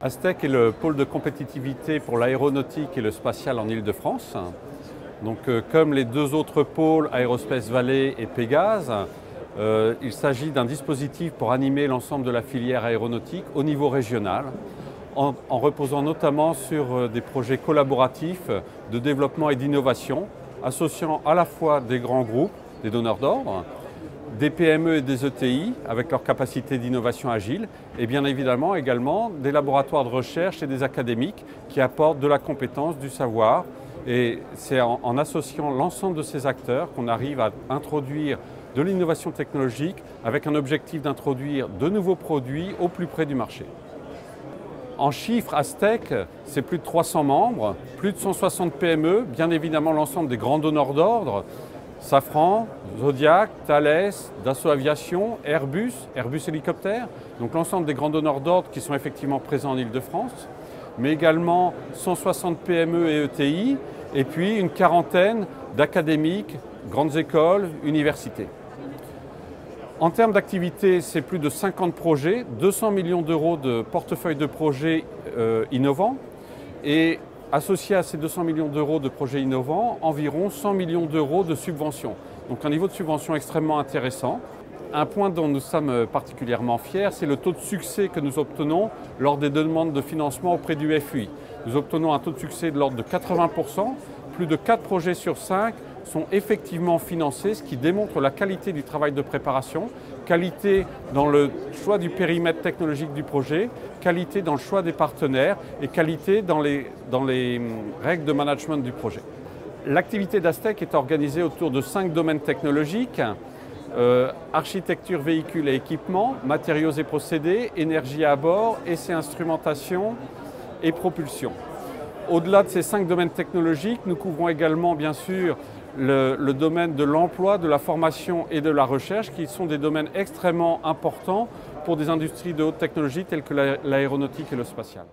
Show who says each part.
Speaker 1: Astec est le pôle de compétitivité pour l'aéronautique et le spatial en Île-de-France. Donc, comme les deux autres pôles, Aerospace Valley et Pégase, il s'agit d'un dispositif pour animer l'ensemble de la filière aéronautique au niveau régional, en reposant notamment sur des projets collaboratifs de développement et d'innovation, associant à la fois des grands groupes, des donneurs d'ordre, des PME et des ETI avec leur capacité d'innovation agile et bien évidemment également des laboratoires de recherche et des académiques qui apportent de la compétence, du savoir. Et c'est en associant l'ensemble de ces acteurs qu'on arrive à introduire de l'innovation technologique avec un objectif d'introduire de nouveaux produits au plus près du marché. En chiffres, Astec, c'est plus de 300 membres, plus de 160 PME, bien évidemment l'ensemble des grands donneurs d'ordre, Safran, Zodiac, Thales, Dassault Aviation, Airbus Hélicoptère, donc l'ensemble des grands donneurs d'ordre qui sont effectivement présents en Île-de-France, mais également 160 PME et ETI, et puis une quarantaine d'académiques, grandes écoles, universités. En termes d'activité, c'est plus de 50 projets, 200 millions d'euros de portefeuille de projets innovants et associé à ces 200 millions d'euros de projets innovants, environ 100 millions d'euros de subventions. Donc un niveau de subvention extrêmement intéressant. Un point dont nous sommes particulièrement fiers, c'est le taux de succès que nous obtenons lors des demandes de financement auprès du FUI. Nous obtenons un taux de succès de l'ordre de 80%. Plus de 4 projets sur 5 sont effectivement financés, ce qui démontre la qualité du travail de préparation, qualité dans le choix du périmètre technologique du projet, qualité dans le choix des partenaires et qualité dans les règles de management du projet. L'activité d'Astec est organisée autour de 5 domaines technologiques, architecture, véhicules et équipements, matériaux et procédés, énergie à bord, essais, instrumentation et propulsion. Au-delà de ces 5 domaines technologiques, nous couvrons également bien sûr le domaine de l'emploi, de la formation et de la recherche, qui sont des domaines extrêmement importants pour des industries de haute technologie telles que l'aéronautique et le spatial.